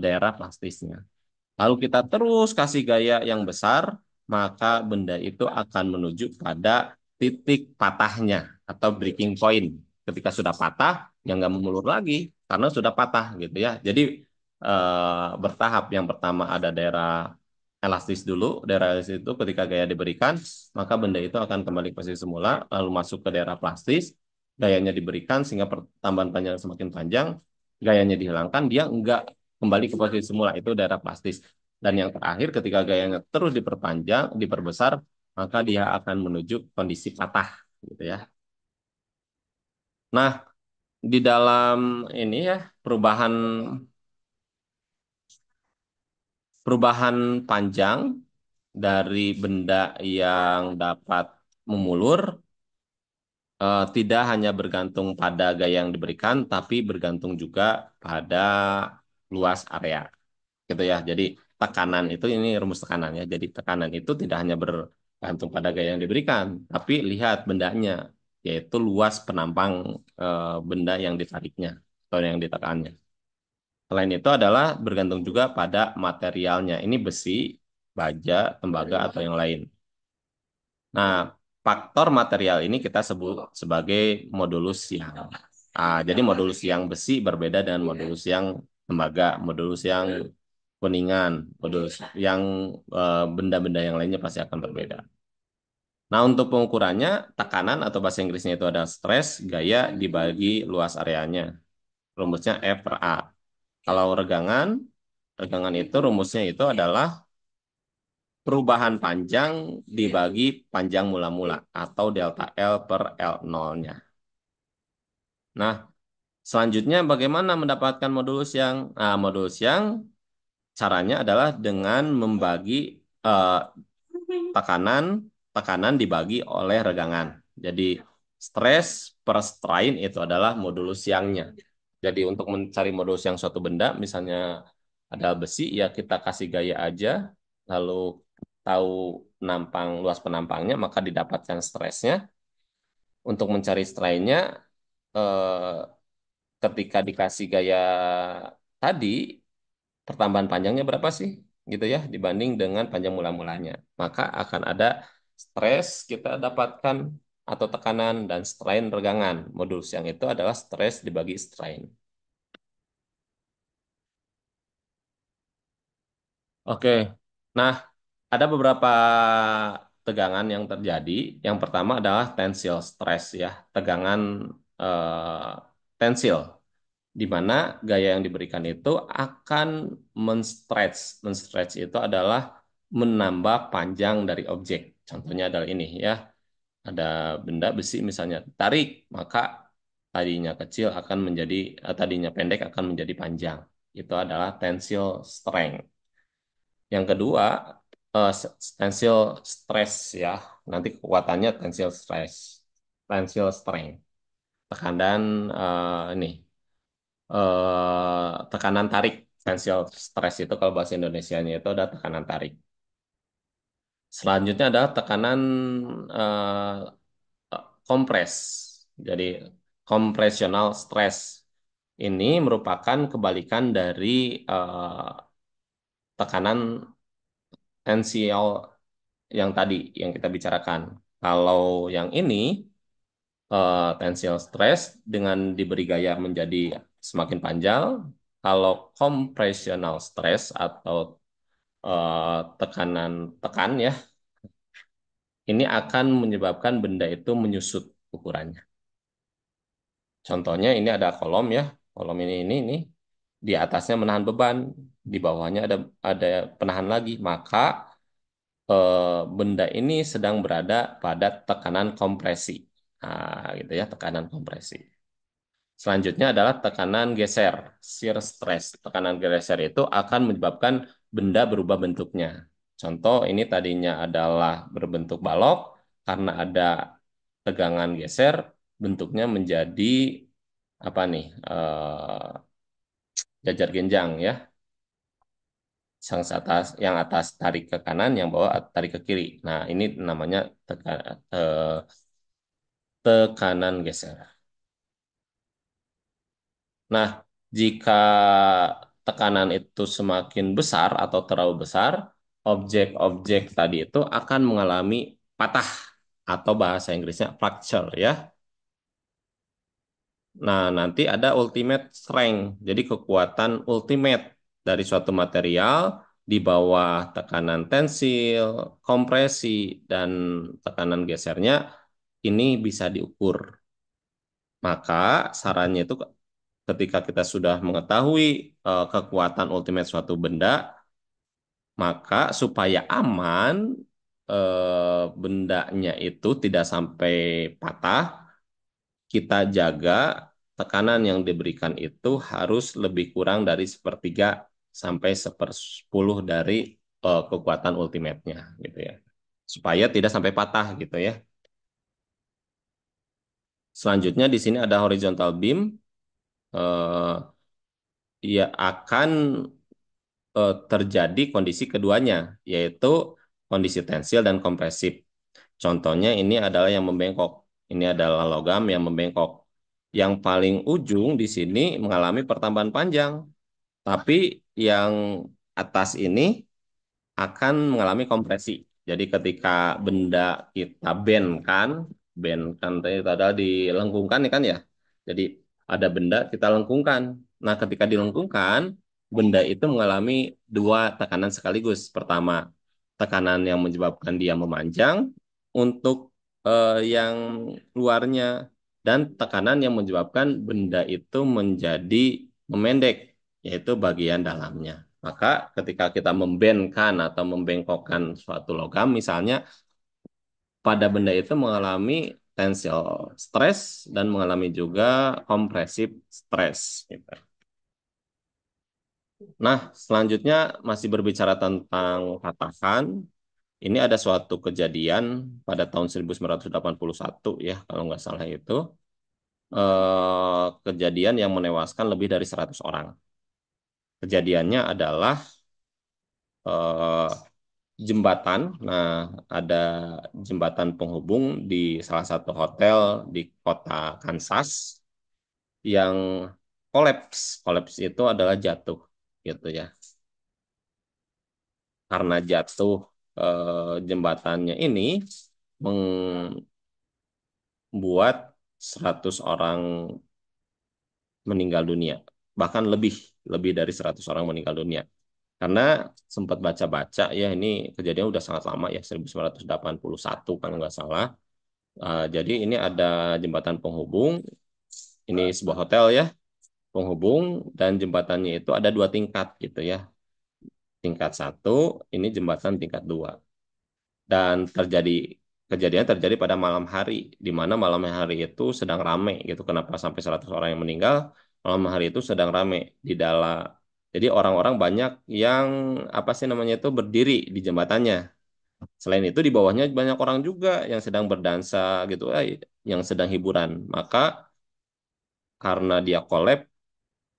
daerah plastisnya. Lalu kita terus kasih gaya yang besar, maka benda itu akan menuju pada titik patahnya atau breaking point. Ketika sudah patah, ya nggak memulur lagi karena sudah patah gitu ya. Jadi bertahap. Yang pertama ada daerah elastis dulu. Daerah elastis itu ketika gaya diberikan, maka benda itu akan kembali ke posisi semula, lalu masuk ke daerah plastis. Gayanya diberikan sehingga pertambahan panjang semakin panjang, gayanya dihilangkan, dia enggak kembali ke posisi semula, itu daerah plastis. Dan yang terakhir ketika gayanya terus diperpanjang, diperbesar, maka dia akan menuju kondisi patah gitu ya. Nah, di dalam ini ya perubahan perubahan panjang dari benda yang dapat memulur tidak hanya bergantung pada gaya yang diberikan, tapi bergantung juga pada luas area. Gitu ya. Jadi tekanan itu ini rumus tekanan ya. Jadi tekanan itu tidak hanya bergantung pada gaya yang diberikan, tapi lihat bendanya. yaitu luas penampang benda yang ditariknya atau yang ditekannya. Selain itu adalah bergantung juga pada materialnya. Ini besi, baja, tembaga, atau yang lain. Nah, faktor material ini kita sebut sebagai modulus siang. Jadi modulus yang besi berbeda dengan modulus yang tembaga, modulus yang kuningan, modulus yang benda-benda yang lainnya pasti akan berbeda. Nah, untuk pengukurannya, tekanan atau bahasa Inggrisnya itu ada stres, gaya dibagi luas areanya. Rumusnya F per A. Kalau regangan, regangan itu rumusnya itu adalah perubahan panjang dibagi panjang mula-mula atau delta L per L0-nya. Nah, selanjutnya bagaimana mendapatkan modulus yang? Modulus yang caranya adalah dengan membagi eh, tekanan tekanan dibagi oleh regangan. Jadi stres per strain itu adalah modulus yangnya. Jadi untuk mencari modulus yang suatu benda, misalnya ada besi, ya kita kasih gaya aja, lalu tahu luas penampangnya, maka didapatkan stresnya. Untuk mencari strainnya, eh, ketika dikasih gaya tadi, pertambahan panjangnya berapa sih? Gitu ya, dibanding dengan panjang mula-mulanya. Maka akan ada stres kita dapatkan atau tekanan dan strain regangan. Modulus yang itu adalah stres dibagi strain. Oke. Nah, ada beberapa tegangan yang terjadi. Yang pertama adalah tensil stress ya, tegangan tensil, di mana gaya yang diberikan itu akan menstretch. Menstretch itu adalah menambah panjang dari objek. Contohnya adalah ini ya. Ada benda besi misalnya tarik, maka tadinya kecil akan menjadi tadinya pendek akan menjadi panjang. Itu adalah tensile strength. Yang kedua, tensile stress ya. Nanti kekuatannya tensile stress, tensile strength. Tekanan ini tekanan tarik. Tensile stress itu kalau bahasa Indonesianya itu ada tekanan tarik. Selanjutnya adalah tekanan kompres. Jadi compressional stress ini merupakan kebalikan dari tekanan tensial yang tadi yang kita bicarakan. Kalau yang ini tensial stress dengan diberi gaya menjadi semakin panjang. Kalau compressional stress atau tekanan tekan ya, ini akan menyebabkan benda itu menyusut ukurannya. Contohnya ini ada kolom ya, kolom ini di atasnya menahan beban, di bawahnya ada penahan lagi, maka benda ini sedang berada pada tekanan kompresi. Gitu ya, tekanan kompresi. Selanjutnya adalah tekanan geser, shear stress. Tekanan geser itu akan menyebabkan benda berubah bentuknya. Contoh ini tadinya adalah berbentuk balok, karena ada tegangan geser, bentuknya menjadi apa nih? Jajar genjang ya. Yang atas tarik ke kanan, yang bawah tarik ke kiri. Nah, ini namanya tekanan geser. Nah, jika tekanan itu semakin besar atau terlalu besar, objek-objek tadi itu akan mengalami patah atau bahasa Inggrisnya fracture ya. Nah, nanti ada ultimate strength. Jadi kekuatan ultimate dari suatu material di bawah tekanan tensil, kompresi, dan tekanan gesernya ini bisa diukur. Maka sarannya itu ketika kita sudah mengetahui kekuatan ultimate suatu benda, maka supaya aman bendanya itu tidak sampai patah, kita jaga tekanan yang diberikan itu harus lebih kurang dari sepertiga sampai sepersepuluh dari kekuatan ultimate-nya gitu ya. Supaya tidak sampai patah gitu ya. Selanjutnya di sini ada horizontal beam, eh, ya akan terjadi kondisi keduanya, yaitu kondisi tensil dan kompresif. Contohnya ini adalah yang membengkok. Ini adalah logam yang membengkok. Yang paling ujung di sini mengalami pertambahan panjang, tapi yang atas ini akan mengalami kompresi. Jadi ketika benda kita bend kan tadi adalah dilengkungkan ya kan ya. Jadi ada benda kita lengkungkan. Nah, ketika dilengkungkan, benda itu mengalami dua tekanan sekaligus. Pertama, tekanan yang menyebabkan dia memanjang untuk yang luarnya dan tekanan yang menyebabkan benda itu menjadi memendek, yaitu bagian dalamnya. Maka ketika kita membendkan atau membengkokkan suatu logam, misalnya pada benda itu mengalami tensile stress dan mengalami juga compressive stress. Gitu. Nah, selanjutnya masih berbicara tentang patahan. Ini ada suatu kejadian pada tahun 1981 ya, kalau nggak salah itu. Kejadian yang menewaskan lebih dari 100 orang. Kejadiannya adalah eh, jembatan. Nah, ada jembatan penghubung di salah satu hotel di kota Kansas yang kolaps. Kolaps itu adalah jatuh, gitu ya. Karena jatuh jembatannya ini membuat 100 orang meninggal dunia. Bahkan lebih dari 100 orang meninggal dunia. Karena sempat baca-baca ya ini kejadian udah sangat lama ya 1981 kalau nggak salah. Jadi ini ada jembatan penghubung, ini sebuah hotel ya, penghubung dan jembatannya itu ada dua tingkat gitu ya. Tingkat satu, ini jembatan tingkat dua. Dan kejadian terjadi pada malam hari, di mana malam hari itu sedang rame gitu. Kenapa sampai 100 orang yang meninggal? Malam hari itu sedang rame di dalam. Jadi orang-orang banyak yang apa sih namanya itu berdiri di jembatannya. Selain itu di bawahnya banyak orang juga yang sedang berdansa gitu, yang sedang hiburan. Maka karena dia collab,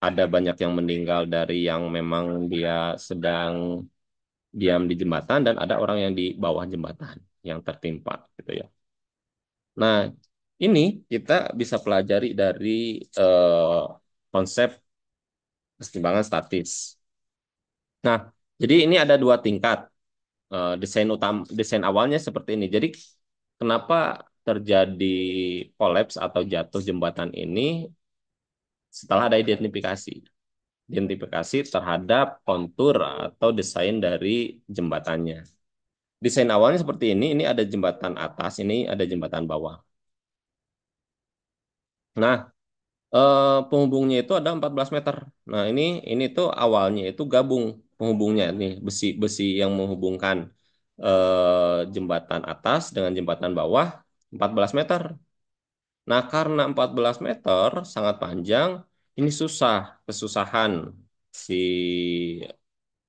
ada banyak yang meninggal dari yang memang dia sedang diam di jembatan dan ada orang yang di bawah jembatan yang tertimpa gitu ya. Nah, ini kita bisa pelajari dari konsep kesetimbangan statis. Nah, jadi ini ada dua tingkat. Desain awalnya seperti ini. Jadi kenapa terjadi kolaps atau jatuh jembatan ini setelah ada identifikasi terhadap kontur atau desain dari jembatannya. Desain awalnya seperti ini ada jembatan atas, ini ada jembatan bawah. Nah, penghubungnya itu ada 14 meter. Nah, ini tuh awalnya itu gabung penghubungnya nih, besi-besi yang menghubungkan jembatan atas dengan jembatan bawah 14 meter. Nah, karena 14 meter sangat panjang, ini kesusahan si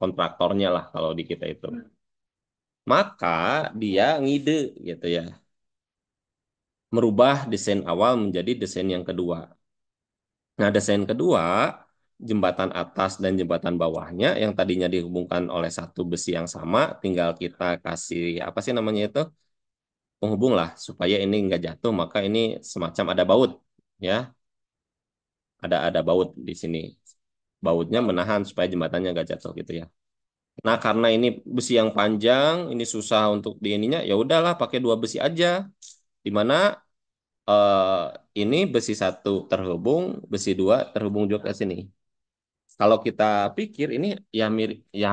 kontraktornya lah kalau di kita itu. Maka dia ngide gitu ya, merubah desain awal menjadi desain yang kedua. Nah, desain kedua, jembatan atas dan jembatan bawahnya yang tadinya dihubungkan oleh satu besi yang sama, tinggal kita kasih apa sih namanya itu penghubung lah supaya ini nggak jatuh, maka ini semacam ada baut ya, ada baut di sini. Bautnya menahan supaya jembatannya nggak jatuh gitu ya. Nah, karena ini besi yang panjang, ini susah untuk di ininya, ya udahlah pakai dua besi aja. Di mana ini besi satu terhubung, besi dua terhubung juga ke sini. Kalau kita pikir ini ya mirip, ya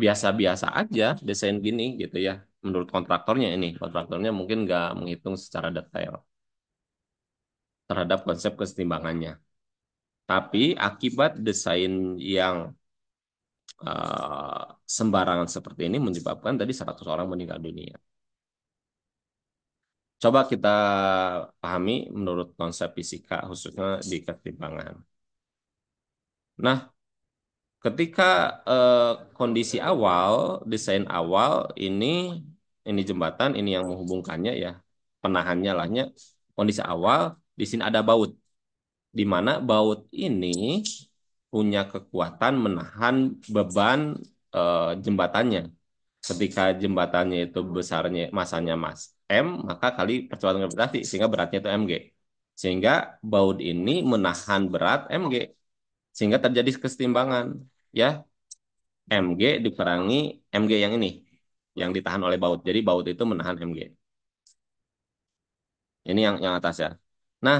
biasa-biasa aja desain gini gitu ya. Menurut kontraktornya ini, kontraktornya mungkin nggak menghitung secara detail terhadap konsep kesetimbangannya. Tapi akibat desain yang sembarangan seperti ini menyebabkan tadi 100 orang meninggal dunia. Coba kita pahami menurut konsep fisika khususnya di kesetimbangan. Nah, ketika eh, kondisi awal, desain awal ini jembatan, ini yang menghubungkannya ya, penahannya lahnya, kondisi awal di sini ada baut, di mana baut ini punya kekuatan menahan beban jembatannya. Ketika jembatannya itu besarnya masanya mas. M, maka kali percepatan gravitasi, sehingga beratnya itu mg. Sehingga baut ini menahan berat mg, sehingga terjadi kesetimbangan. Ya, mg dikurangi mg yang ini, yang ditahan oleh baut. Jadi baut itu menahan mg. Ini yang atas ya. Nah,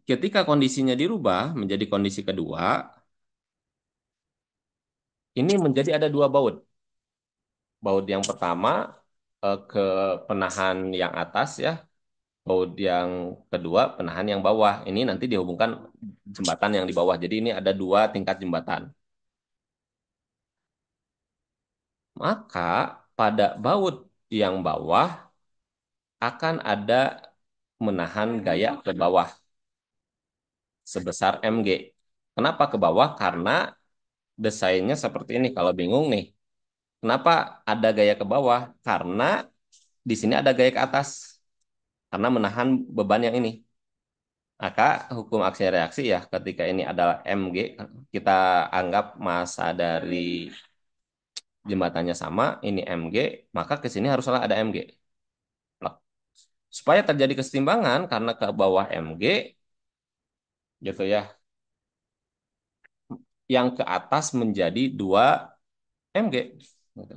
ketika kondisinya dirubah menjadi kondisi kedua, ini menjadi ada dua baut. Baut yang pertama ke penahan yang atas ya, baut yang kedua penahan yang bawah. Ini nanti dihubungkan jembatan yang di bawah. Jadi ini ada dua tingkat jembatan. Maka pada baut yang bawah akan ada menahan gaya ke bawah sebesar mg. Kenapa ke bawah? Karena desainnya seperti ini. Kalau bingung nih, kenapa ada gaya ke bawah? Karena di sini ada gaya ke atas. Karena menahan beban yang ini. Maka hukum aksi reaksi ya ketika ini adalah mg, kita anggap massa dari jembatannya sama, ini mg, maka ke sini haruslah ada mg. Nah, supaya terjadi kesetimbangan karena ke bawah mg, gitu ya, yang ke atas menjadi 2 mg. Gitu.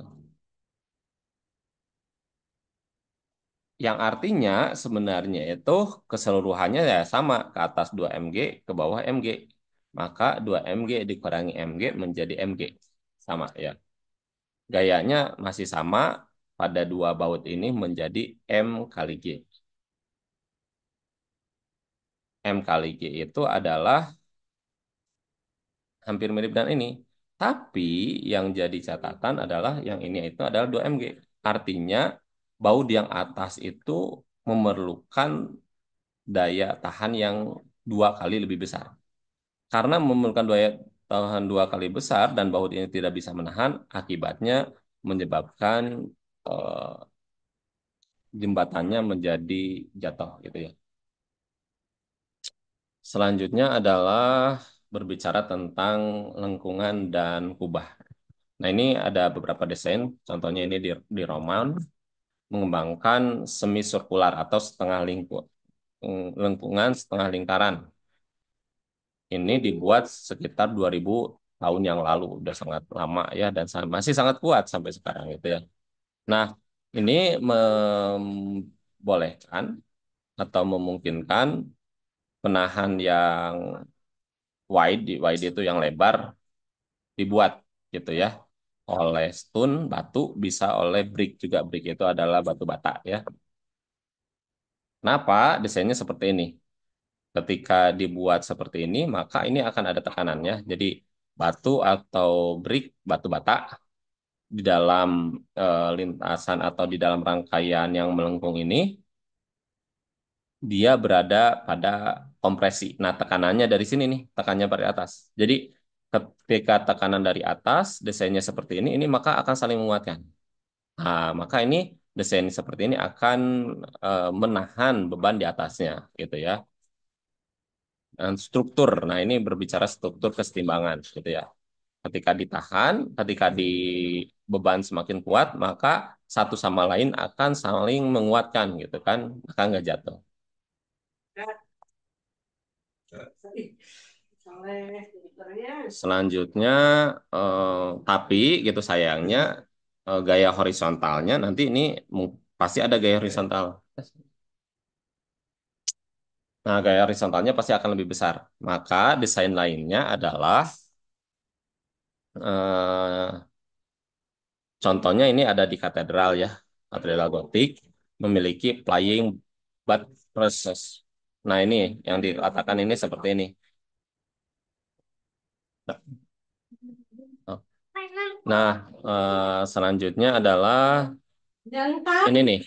Yang artinya sebenarnya itu keseluruhannya ya sama, ke atas 2 mg, ke bawah mg. Maka 2 mg dikurangi mg menjadi mg. Sama ya. Gayanya masih sama pada dua baut ini menjadi M kali G. M kali G itu adalah hampir mirip dengan ini. Tapi yang jadi catatan adalah yang ini itu adalah 2 mg. Artinya baut yang atas itu memerlukan daya tahan yang dua kali lebih besar. Karena memerlukan daya tahan dua kali besar dan baut ini tidak bisa menahan, akibatnya menyebabkan eh, jembatannya menjadi jatuh gitu ya. Selanjutnya adalah berbicara tentang lengkungan dan kubah. Nah, ini ada beberapa desain, contohnya ini di Roman, mengembangkan semi sirkular atau setengah lengkungan setengah lingkaran. Ini dibuat sekitar 2000 tahun yang lalu, udah sangat lama ya, dan masih sangat kuat sampai sekarang gitu ya. Nah, ini membolehkan atau memungkinkan penahan yang wide itu yang lebar dibuat gitu ya, oleh stone batu, bisa oleh brick juga. Brick itu adalah batu bata ya. Kenapa desainnya seperti ini? Ketika dibuat seperti ini maka ini akan ada tekanannya. Jadi batu atau brick batu bata di dalam lintasan atau di dalam rangkaian yang melengkung ini, dia berada pada kompresi. Nah, tekanannya dari sini nih, tekanannya dari atas. Jadi ketika tekanan dari atas, desainnya seperti ini maka akan saling menguatkan. Nah, maka ini desain seperti ini akan menahan beban di atasnya, gitu ya. Dan struktur, nah ini berbicara struktur kesetimbangan, gitu ya. Ketika ditahan, ketika di beban semakin kuat, maka satu sama lain akan saling menguatkan, gitu kan, maka nggak jatuh. Selanjutnya, tapi gitu sayangnya gaya horizontalnya nanti ini pasti ada gaya horizontal. Nah, gaya horizontalnya pasti akan lebih besar. Maka desain lainnya adalah contohnya ini ada di katedral ya, katedral gotik memiliki flying butt process. Nah, ini yang dikatakan ini seperti ini. Nah, selanjutnya adalah ini nih.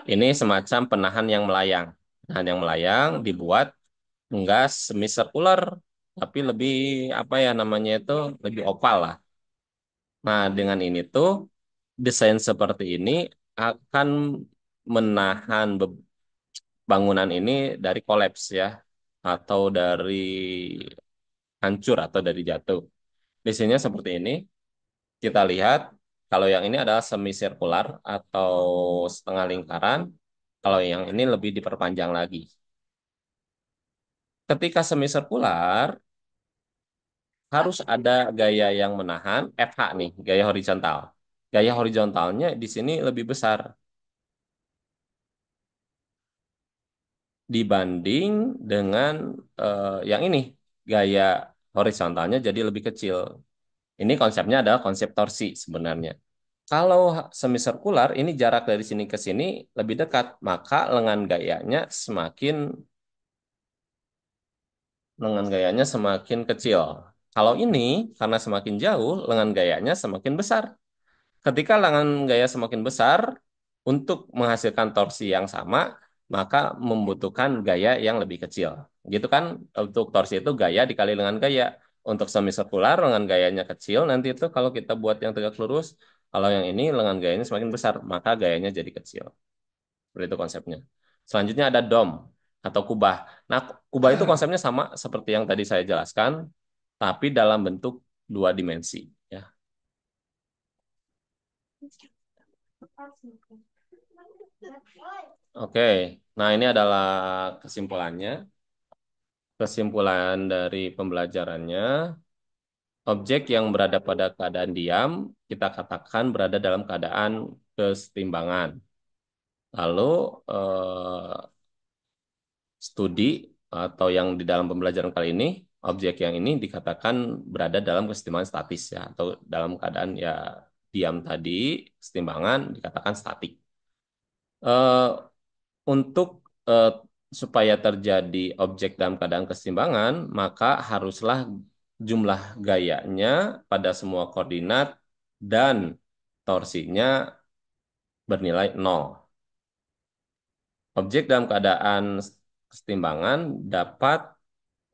Ini semacam penahan yang melayang. Penahan yang melayang dibuat enggak semi sirkular, tapi lebih apa ya namanya itu lebih oval lah. Nah, dengan ini tuh desain seperti ini akan menahan bangunan ini dari kolaps ya, atau dari hancur atau dari jatuh. Desainnya seperti ini. Kita lihat kalau yang ini adalah semi sirkular atau setengah lingkaran. Kalau yang ini lebih diperpanjang lagi. Ketika semisirkular, harus ada gaya yang menahan, FH nih, gaya horizontal. Gaya horizontalnya di sini lebih besar dibanding dengan yang ini. Gaya horizontalnya jadi lebih kecil. Ini konsepnya adalah konsep torsi sebenarnya. Kalau semisirkular, ini jarak dari sini ke sini lebih dekat, maka lengan gayanya semakin kecil. Kalau ini, karena semakin jauh, lengan gayanya semakin besar. Ketika lengan gaya semakin besar, untuk menghasilkan torsi yang sama, maka membutuhkan gaya yang lebih kecil. Gitu kan, untuk torsi itu gaya dikali lengan gaya. Untuk semisirkular, lengan gayanya kecil, nanti itu kalau kita buat yang tegak lurus, kalau yang ini lengan gayanya semakin besar, maka gayanya jadi kecil. Seperti itu konsepnya. Selanjutnya ada dom atau kubah. Nah, kubah itu konsepnya sama seperti yang tadi saya jelaskan, tapi dalam bentuk dua dimensi. Ya. Oke, nah ini adalah kesimpulannya. Kesimpulan dari pembelajarannya, objek yang berada pada keadaan diam, kita katakan berada dalam keadaan kesetimbangan. Lalu, studi atau yang di dalam pembelajaran kali ini, objek yang ini dikatakan berada dalam kesetimbangan statis ya, atau dalam keadaan ya diam tadi, kesetimbangan dikatakan statik. Eh, untuk eh, supaya terjadi objek dalam keadaan kesetimbangan, maka haruslah jumlah gayanya pada semua koordinat dan torsinya bernilai nol. Objek dalam keadaan kesetimbangan dapat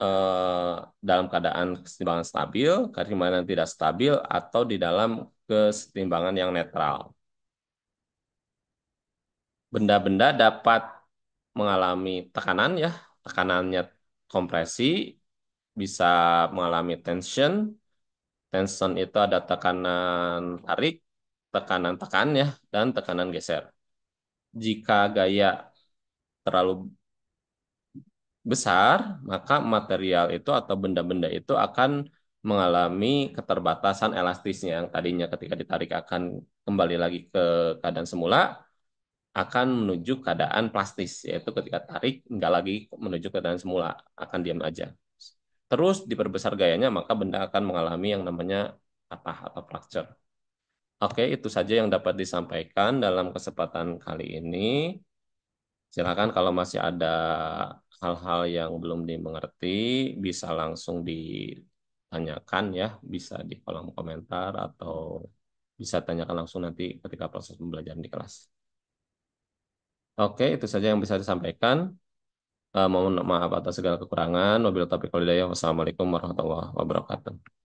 eh, dalam keadaan kesetimbangan stabil, kesetimbangan tidak stabil, atau di dalam kesetimbangan yang netral. Benda-benda dapat mengalami tekanan ya, tekanannya kompresi, bisa mengalami tension. Tension itu ada tekanan tarik, tekanan tekan ya, dan tekanan geser. Jika gaya terlalu besar, maka material itu atau benda-benda itu akan mengalami keterbatasan elastisnya yang tadinya ketika ditarik akan kembali lagi ke keadaan semula, akan menuju keadaan plastis, yaitu ketika tarik nggak lagi menuju keadaan semula, akan diam aja. Terus diperbesar gayanya, maka benda akan mengalami yang namanya patah atau fracture. Oke, itu saja yang dapat disampaikan dalam kesempatan kali ini. Silakan kalau masih ada hal-hal yang belum dimengerti, bisa langsung ditanyakan ya, bisa di kolom komentar atau bisa tanyakan langsung nanti ketika proses pembelajaran di kelas. Oke, itu saja yang bisa disampaikan. Mohon maaf atas segala kekurangan. Wabillahi taufiq wal hidayah. Wassalamualaikum warahmatullahi wabarakatuh.